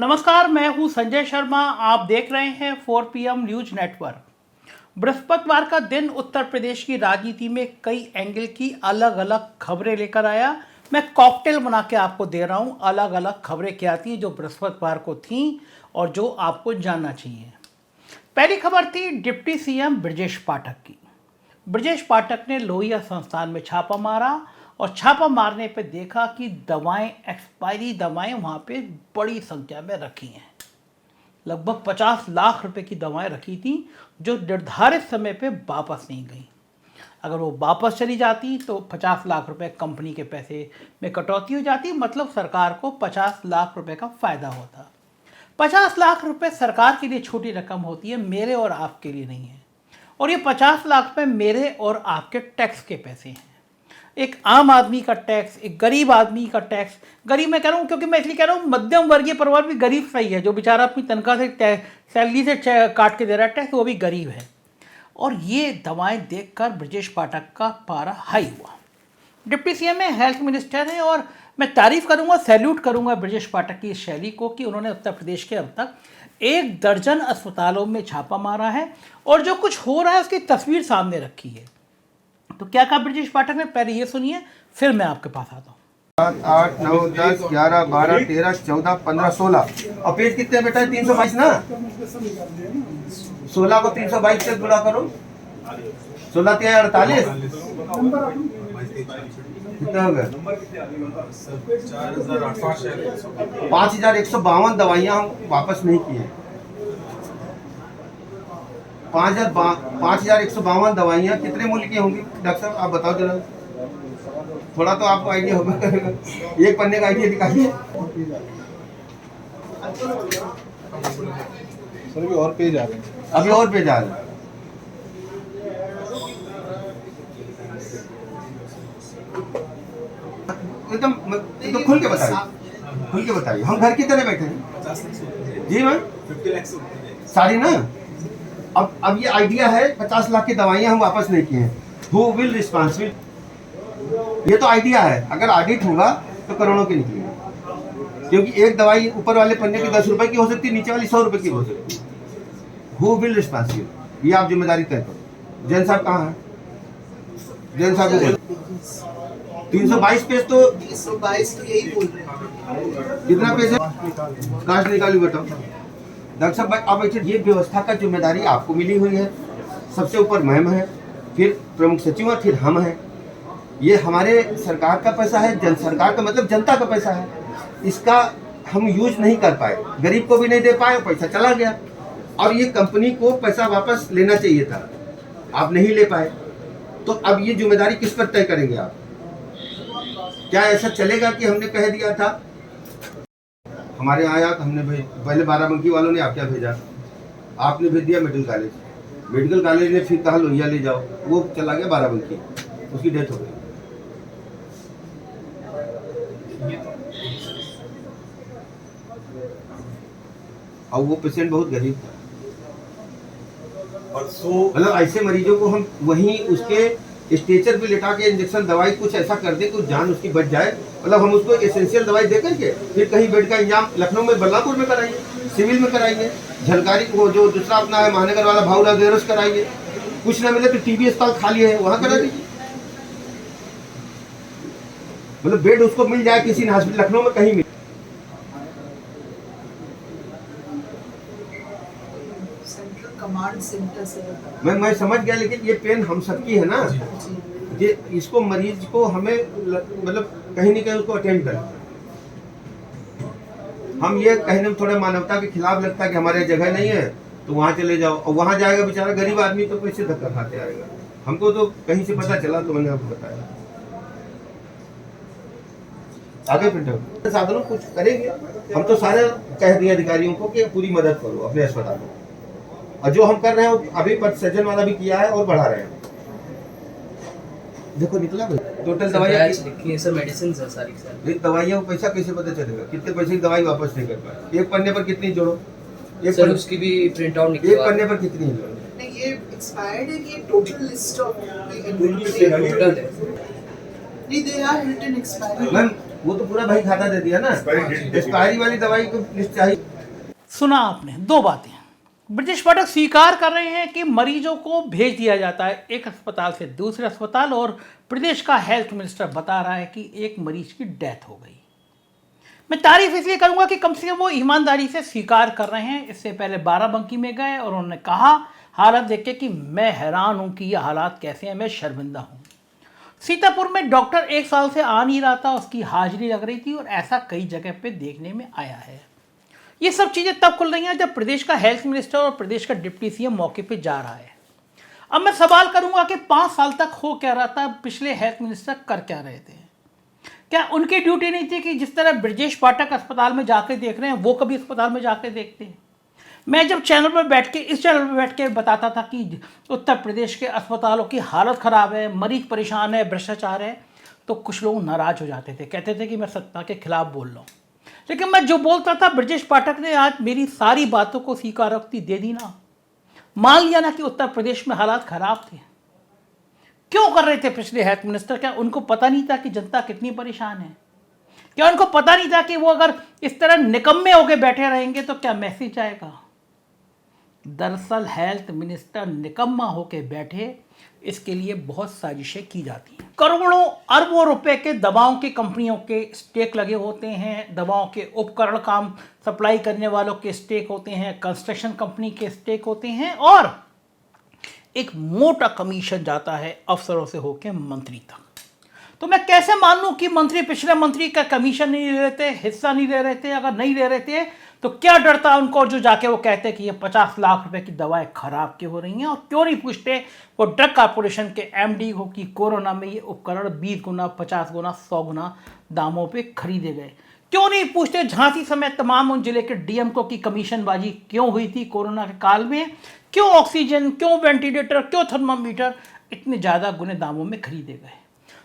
नमस्कार, मैं हूं संजय शर्मा। आप देख रहे हैं 4 PM न्यूज नेटवर्क। बृहस्पतिवार का दिन उत्तर प्रदेश की राजनीति में कई एंगल की अलग अलग खबरें लेकर आया। मैं कॉकटेल बना के आपको दे रहा हूं। अलग अलग खबरें क्या थी जो बृहस्पतिवार को थीं और जो आपको जानना चाहिए। पहली खबर थी डिप्टी सीएम ब्रजेश पाठक की। ब्रजेश पाठक ने लोहिया संस्थान में छापा मारा और छापा मारने पे देखा कि दवाएं, एक्सपायरी दवाएं वहाँ पे बड़ी संख्या में रखी हैं। लगभग 50 लाख रुपए की दवाएं रखी थी जो निर्धारित समय पे वापस नहीं गई। अगर वो वापस चली जाती तो 50 लाख रुपए कंपनी के पैसे में कटौती हो जाती, मतलब सरकार को 50 लाख रुपए का फ़ायदा होता। 50 लाख रुपए सरकार के लिए छोटी रकम होती है, मेरे और आपके लिए नहीं है। और ये 50 लाख रुपए मेरे और आपके टैक्स के पैसे हैं। एक आम आदमी का टैक्स, एक गरीब आदमी का टैक्स। गरीब मैं कह रहा हूँ क्योंकि मैं इसलिए कह रहा हूँ मध्यम वर्गीय परिवार भी गरीब सही है। जो बेचारा अपनी तनख्वाह से सैलरी से काट के दे रहा है टैक्स, वो भी गरीब है। और ये दवाएं देखकर ब्रजेश पाठक का पारा हाई हुआ। डिप्टी सीएम है, हेल्थ मिनिस्टर हैं, और मैं तारीफ करूंगा, सैल्यूट करूंगा ब्रजेश पाठक की इस शैली को कि उन्होंने उत्तर प्रदेश के अब तक 1 दर्जन अस्पतालों में छापा मारा है और जो कुछ हो रहा है उसकी तस्वीर सामने रखी है। तो क्या कहा ब्रजेश पाठक ने, पहले ये सुनिए, फिर मैं आपके पास आता हूँ। 7, 8, 9, 10, 11, 12, 13, 14, 15, 16 और पेज कितने बेटा? 322 ना। 16 को 322 से गुणा करो। 16 3 48 कितना हो गया? 5152 दवाइयाँ हम वापस नहीं किए। 5152 दवाइयाँ कितने मूल्य की होंगी डॉक्टर साहब, आप बताओ जरा। थोड़ा तो आपको आइडिया होगा, एक पन्ने का आइडिया दिखाइए। सर अभी और पेज आ रहे हैं। अभी और पेज आ रहे हैं। एकदम खुल के बताइए, खुल के बताइए। हम घर की तरह बैठे हैं जी मैम। 50 लाख सारी ना। अब ये आइडिया है 50 लाख की दवाइयां हम वापस नहीं किए हैं। Who will responsible? ये तो आइडिया है, अगर ऑडिट होगा तो करोड़ों की निकलेगी, क्योंकि एक दवाई ऊपर वाले पन्ने की 10 रुपए की हो सकती है, नीचे वाली 100 रुपए की हो सकती है। Who will responsible? ये आप जिम्मेदारी तय करो। जैन साहब कहाँ है? जैन साहब को 322 पेज तो 322 तो यही बोल रहे हैं। कितना पेज है? काश निकाली बताओ डॉक्टर साहब। अब ये व्यवस्था का जिम्मेदारी आपको मिली हुई है। सबसे ऊपर मैम है, फिर प्रमुख सचिव है, फिर हम हैं। ये हमारे सरकार का पैसा है, जन सरकार का मतलब जनता का पैसा है। इसका हम यूज नहीं कर पाए, गरीब को भी नहीं दे पाए, पैसा चला गया। और ये कंपनी को पैसा वापस लेना चाहिए था, आप नहीं ले पाए। तो अब ये जिम्मेदारी किस पर तय करेंगे आप? क्या ऐसा चलेगा कि हमने कह दिया था? हमारे यहाँ आया तो हमने पहले बाराबंकी वालों ने आप क्या भेजा, आपने भेज दिया मेडिकल कॉलेज। मेडिकल कॉलेज ने फिर कहा लोहिया ले जाओ, वो चला गया बाराबंकी, उसकी डेथ हो गई। और वो पेशेंट बहुत गरीब था। मतलब ऐसे मरीजों को हम वहीं उसके स्ट्रेचर पे लेटा के इंजेक्शन दवाई कुछ ऐसा कर दे कि जान उसकी बच जाए। मतलब हम उसको एसेंशियल दवाई दे करके फिर कहीं बेड का इंतजाम लखनऊ में, बल्लापुर में कराइए, सिविल में कराइए, झलकारी को जो दूसरा अपना है महानगर वाला भावरा देरस कराइए। कुछ ना मिले तो टीबी अस्पताल खाली है, वहाँ करा दीजिए। मतलब बेड उसको मिल जाए किसी हॉस्पिटल लखनऊ में कहीं मिले। कमांड सेंटर से मैं समझ गया, लेकिन ये पेन हम सबकी है ना। ये इसको मरीज को हमें मतलब कहीं न कहीं उसको अटेंड करें। हम ये कहने में थोड़ा मानवता के खिलाफ लगता है कि हमारे जगह नहीं है तो वहाँ चले जाओ, और वहाँ जाएगा बेचारा गरीब आदमी तो कैसे धक्का खाते आएगा। हमको तो कहीं से पता चला तो मैंने आपको बताया। आगे फिर साधनों कुछ करेंगे हम तो सारे कह दिए अधिकारियों को कि पूरी मदद करो अपने अस्पतालों, और जो हम कर रहे हैं अभी सज्जन वाला भी किया है और बढ़ा रहे हैं। देखो निकला टोटल दवाइयाँ सर, मेडिसिन है सारी सर। एक दवाइयाँ को पैसा कैसे पता चलेगा? कितने पैसे की दवाई वापस नहीं कर पाए? एक पन्ने पर कितनी जोड़ो? एक सर उसकी भी प्रिंट आउट निकली। एक पन्ने पर कितनी जोड़ो? नहीं, ये एक्सपायर्ड है कि टोटल लिस्ट ऑफ टोटल है। नहीं, they are written expired. Ma'am वो तो पूरा भाई खाता दे दिया ना। एक्सपायरी वाली दवाई को लिस्ट चाहिए। सुना आपने दो बातें। ब्रजेश पाठक स्वीकार कर रहे हैं कि मरीजों को भेज दिया जाता है एक अस्पताल से दूसरे अस्पताल, और प्रदेश का हेल्थ मिनिस्टर बता रहा है कि एक मरीज की डेथ हो गई। मैं तारीफ इसलिए करूंगा कि कम से कम वो ईमानदारी से स्वीकार कर रहे हैं। इससे पहले बाराबंकी में गए और उन्होंने कहा हालत देख के कि मैं हैरान हूं कि ये हालात कैसे हैं, मैं शर्मिंदा हूं। सीतापुर में डॉक्टर 1 साल से आ नहीं रहा था, उसकी हाजिरी लग रही थी, और ऐसा कई जगह पे देखने में आया है। ये सब चीज़ें तब खुल रही हैं जब प्रदेश का हेल्थ मिनिस्टर और प्रदेश का डिप्टी सीएम मौके पे जा रहा है। अब मैं सवाल करूंगा कि 5 साल तक हो क्या रहा था, पिछले हेल्थ मिनिस्टर कर क्या रहे थे? क्या उनकी ड्यूटी नहीं थी कि जिस तरह ब्रजेश पाठक अस्पताल में जाके देख रहे हैं वो कभी अस्पताल में जाके देखते हैं? मैं जब चैनल पर बैठ के इस चैनल पर बैठ के बताता था कि उत्तर प्रदेश के अस्पतालों की हालत ख़राब है, मरीज परेशान है, भ्रष्टाचार है, तो कुछ लोग नाराज़ हो जाते थे, कहते थे कि मैं सत्ता के खिलाफ बोल रहा हूँ। लेकिन मैं जो बोलता था, ब्रजेश पाठक ने आज मेरी सारी बातों को स्वीकारोक्ति दे दी ना, मान लिया ना कि उत्तर प्रदेश में हालात ख़राब थे। क्यों कर रहे थे पिछले हेल्थ मिनिस्टर? क्या उनको पता नहीं था कि जनता कितनी परेशान है? क्या उनको पता नहीं था कि वो अगर इस तरह निकम्मे होकर बैठे रहेंगे तो क्या मैसेज आएगा? दरअसल हेल्थ मिनिस्टर निकम्मा होकर बैठे, इसके लिए बहुत साजिशें की जाती हैं। करोड़ों अरबों रुपए के दवाओं की कंपनियों के स्टेक लगे होते हैं, दवाओं के उपकरण काम सप्लाई करने वालों के स्टेक होते हैं, कंस्ट्रक्शन कंपनी के स्टेक होते हैं, और एक मोटा कमीशन जाता है अफसरों से होकर मंत्री तक। तो मैं कैसे मान लूं कि मंत्री पिछले मंत्री का कमीशन नहीं ले रहे थे, हिस्सा नहीं ले रहे थे? अगर नहीं ले रहे थे तो क्या डर था उनको जो जाके वो कहते कि ये 50 लाख रुपए की दवाएं खराब क्यों हो रही हैं? और क्यों नहीं पूछते वो ड्रग कॉर्पोरेशन के एमडी को कि कोरोना में ये उपकरण 20 गुना, 50 गुना, 100 गुना दामों पे खरीदे गए? क्यों नहीं पूछते झांसी समेत तमाम उन जिले के डीएम को कि कमीशनबाजी क्यों हुई थी कोरोना के काल में? क्यों ऑक्सीजन, क्यों वेंटिलेटर, क्यों थर्मामीटर इतने ज़्यादा गुने दामों में खरीदे गए?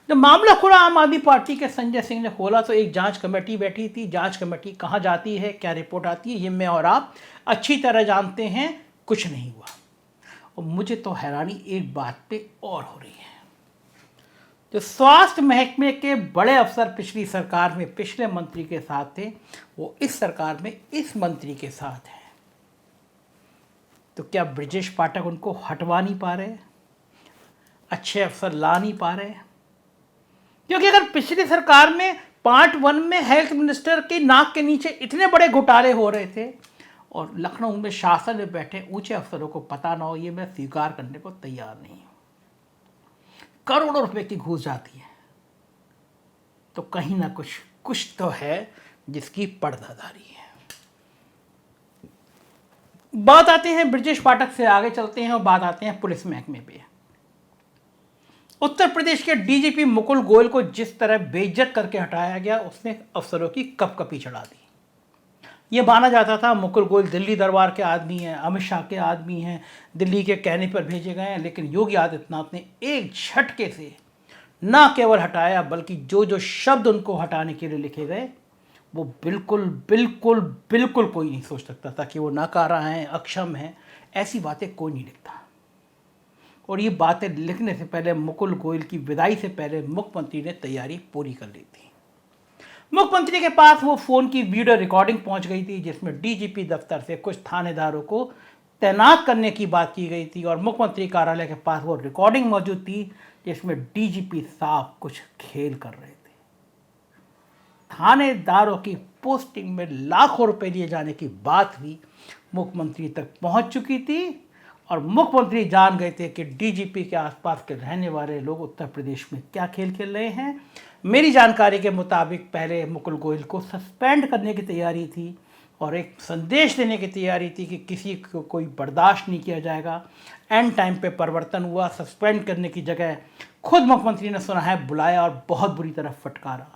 जब मामला खुला आम आदमी पार्टी के संजय सिंह ने खोला तो एक जांच कमेटी बैठी थी। जांच कमेटी कहाँ जाती है, क्या रिपोर्ट आती है, ये मैं और आप अच्छी तरह जानते हैं। कुछ नहीं हुआ। और मुझे तो हैरानी एक बात पे और हो रही है, जो स्वास्थ्य महकमे के बड़े अफसर पिछली सरकार में पिछले मंत्री के साथ थे, वो इस सरकार में इस मंत्री के साथ हैं। तो क्या ब्रजेश पाठक उनको हटवा नहीं पा रहे, अच्छे अफसर ला नहीं पा रहे? क्योंकि अगर पिछली सरकार में पार्ट 1 में हेल्थ मिनिस्टर की नाक के नीचे इतने बड़े घोटाले हो रहे थे और लखनऊ में शासन में बैठे ऊंचे अफसरों को पता ना हो, ये मैं स्वीकार करने को तैयार नहीं हूं। करोड़ों रुपए की घूस जाती है तो कहीं ना कुछ तो है जिसकी पर्दादारी है। बात आते हैं ब्रजेश पाठक से आगे चलते हैं और बात आते हैं पुलिस महकमे पे। उत्तर प्रदेश के डीजीपी मुकुल गोयल को जिस तरह बेइज्जत करके हटाया गया, उसने अफसरों की कपकपी चढ़ा दी। ये माना जाता था मुकुल गोयल दिल्ली दरबार के आदमी हैं, अमित शाह के आदमी हैं, दिल्ली के कहने पर भेजे गए हैं, लेकिन योगी आदित्यनाथ ने एक झटके से ना केवल हटाया बल्कि जो जो शब्द उनको हटाने के लिए लिखे गए वो बिल्कुल बिल्कुल बिल्कुल कोई नहीं सोच सकता था कि वो नाकारा हैं, अक्षम हैं। ऐसी बातें कोई नहीं लिखता। और ये बातें लिखने से पहले मुकुल गोयल की विदाई से पहले मुख्यमंत्री ने तैयारी पूरी कर ली थी। मुख्यमंत्री के पास वो फ़ोन की वीडियो रिकॉर्डिंग पहुंच गई थी जिसमें डीजीपी दफ्तर से कुछ थानेदारों को तैनात करने की बात की गई थी, और मुख्यमंत्री कार्यालय के पास वो रिकॉर्डिंग मौजूद थी जिसमें डीजीपी साहब कुछ खेल कर रहे थे। थानेदारों की पोस्टिंग में लाखों रुपए लिए जाने की बात भी मुख्यमंत्री तक पहुंच चुकी थी, और मुख्यमंत्री जान गए थे कि डीजीपी के आसपास के रहने वाले लोग उत्तर प्रदेश में क्या खेल खेल रहे हैं। मेरी जानकारी के मुताबिक पहले मुकुल गोयल को सस्पेंड करने की तैयारी थी और एक संदेश देने की तैयारी थी कि किसी को कोई बर्दाश्त नहीं किया जाएगा। एंड टाइम पे परिवर्तन हुआ, सस्पेंड करने की जगह खुद मुख्यमंत्री ने सुना है बुलाया और बहुत बुरी तरह फटकारा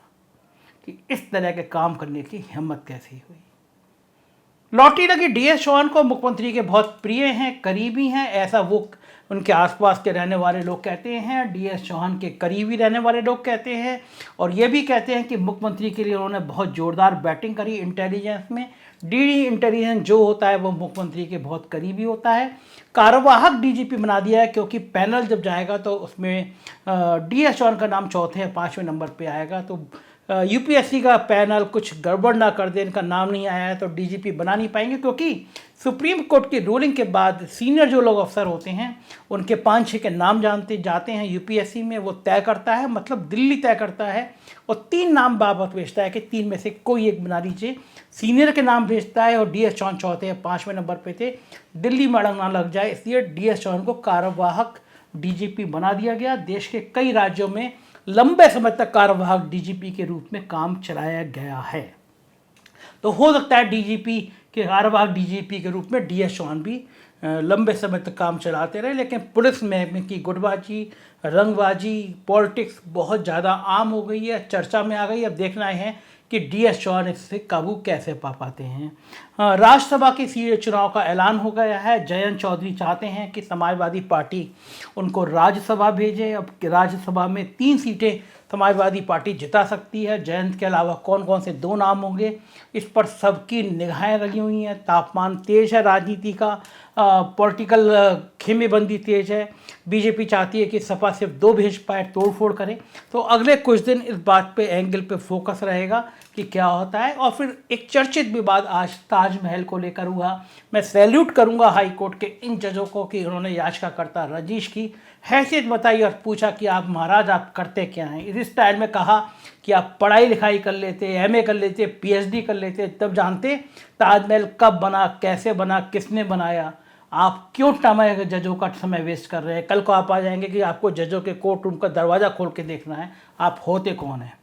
कि इस तरह के काम करने की हिम्मत कैसी हुई। लौटी लगी डीएस चौहान को मुख्यमंत्री के बहुत प्रिय हैं, करीबी हैं, ऐसा वो उनके आसपास के रहने वाले लोग कहते हैं। डीएस चौहान के करीबी रहने वाले लोग कहते हैं, और ये भी कहते हैं कि मुख्यमंत्री के लिए उन्होंने बहुत ज़ोरदार बैटिंग करी इंटेलिजेंस में। डीडी इंटेलिजेंस जो होता है वो मुख्यमंत्री के बहुत करीबी होता है। कार्यवाहक डीजीपी बना दिया है क्योंकि पैनल जब जाएगा तो उसमें डीएस चौहान का नाम चौथे या 5वें नंबर पर आएगा। तो यूपीएससी का पैनल कुछ गड़बड़ ना कर दे, इनका नाम नहीं आया है तो डीजीपी बना नहीं पाएंगे, क्योंकि सुप्रीम कोर्ट की रूलिंग के बाद सीनियर जो लोग अफसर होते हैं उनके 5-6 के नाम जानते जाते हैं यूपीएससी में, वो तय करता है, मतलब दिल्ली तय करता है और 3 नाम बाबत भेजता है कि 3 में से कोई एक बना लीजिए। सीनियर के नाम भेजता है और डीएस चौहान चौथे या 5वें नंबर पे थे, दिल्ली में अड़ंग ना लग जाए इसलिए डीएस चौहान को कार्यवाहक डीजीपी बना दिया गया। देश के कई राज्यों में लंबे समय तक कार्यवाहक डीजीपी के रूप में काम चलाया गया है। तो हो सकता है डीजीपी के कार्यवाहक डीजीपी के रूप में डीएस चौहान भी लंबे समय तक काम चलाते रहे, लेकिन पुलिस में की गुटबाजी, रंगबाजी, पॉलिटिक्स बहुत ज़्यादा आम हो गई है, चर्चा में आ गई। अब देखना है कि डीएस चौहान इससे काबू कैसे पा पाते हैं। राज्यसभा की सीट चुनाव का ऐलान हो गया है। जयंत चौधरी चाहते हैं कि समाजवादी पार्टी उनको राज्यसभा भेजे। अब राज्यसभा में 3 सीटें समाजवादी पार्टी जिता सकती है। जयंत के अलावा कौन कौन से 2 नाम होंगे, इस पर सबकी निगाहें लगी हुई हैं। तापमान तेज है राजनीति का, पॉलिटिकल खेमेबंदी तेज है। बीजेपी चाहती है कि सपा सिर्फ 2 भेज पाए, तोड़फोड़ करे। तो अगले कुछ दिन इस बात पे एंगल पे फोकस रहेगा कि क्या होता है। और फिर एक चर्चित विवाद आज ताजमहल को लेकर हुआ। मैं सैल्यूट करूंगा हाई कोर्ट के इन जजों को कि उन्होंने याचिकाकर्ता रजीश की हैसियत बताई और पूछा कि आप महाराज आप करते क्या हैं। इस स्टाइल में कहा कि आप पढ़ाई लिखाई कर लेते, एमए कर लेते, पीएचडी कर लेते, तब जानते ताजमहल कब बना, कैसे बना, किसने बनाया। आप क्यों टाइम जजों का समय वेस्ट कर रहे हैं। कल को आप आ जाएंगे कि आपको जजों के कोर्ट रूम का दरवाज़ा खोल के देखना है, आप होते कौन हैं।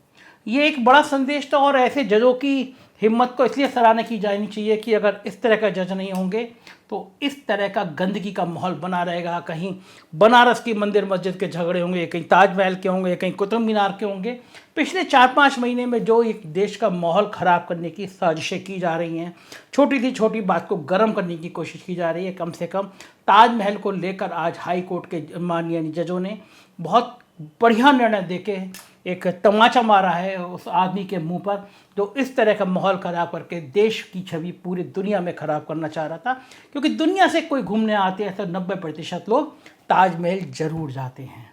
ये एक बड़ा संदेश था और ऐसे जजों की हिम्मत को इसलिए सराहना की जानी चाहिए कि अगर इस तरह का जज नहीं होंगे तो इस तरह का गंदगी का माहौल बना रहेगा। कहीं बनारस की मंदिर मस्जिद के झगड़े होंगे, कहीं ताजमहल के होंगे, कहीं कुतुब मीनार के होंगे। पिछले 4-5 महीने में जो एक देश का माहौल ख़राब करने की साजिशें की जा रही हैं, छोटी सी छोटी बात को गर्म करने की कोशिश की जा रही है। कम से कम ताजमहल को लेकर आज हाई कोर्ट के माननीय जजों ने बहुत बढ़िया निर्णय देके एक तमाचा मारा है उस आदमी के मुंह पर जो इस तरह का माहौल ख़राब करके देश की छवि पूरी दुनिया में ख़राब करना चाह रहा था। क्योंकि दुनिया से कोई घूमने आते हैं तो 90% लोग ताजमहल ज़रूर जाते हैं।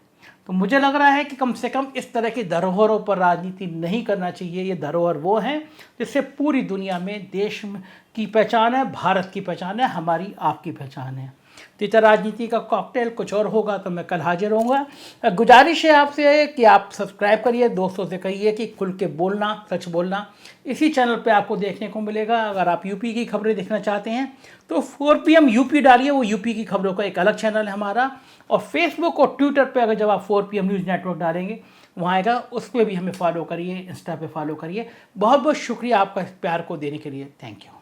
तो मुझे लग रहा है कि कम से कम इस तरह की धरोहरों पर राजनीति नहीं करना चाहिए। ये धरोहर वो हैं जिससे पूरी दुनिया में देश की पहचान है, भारत की पहचान है, हमारी आपकी पहचान है। तो राजनीति का कॉकटेल कुछ और होगा तो मैं कल हाजिर होऊंगा। गुजारिश है आपसे कि आप सब्सक्राइब करिए, दोस्तों से कहिए कि खुल के बोलना, सच बोलना इसी चैनल पे आपको देखने को मिलेगा। अगर आप यूपी की खबरें देखना चाहते हैं तो 4 PM यूपी डालिए, वो यूपी की खबरों का एक अलग चैनल है हमारा। और फेसबुक और ट्विटर पे अगर जब आप 4 PM न्यूज़ नेटवर्क डालेंगे वहाँ आएगा, उस पर भी हमें फॉलो करिए, इंस्टा पे फॉलो करिए। बहुत बहुत शुक्रिया आपका इस प्यार को देने के लिए। Thank you.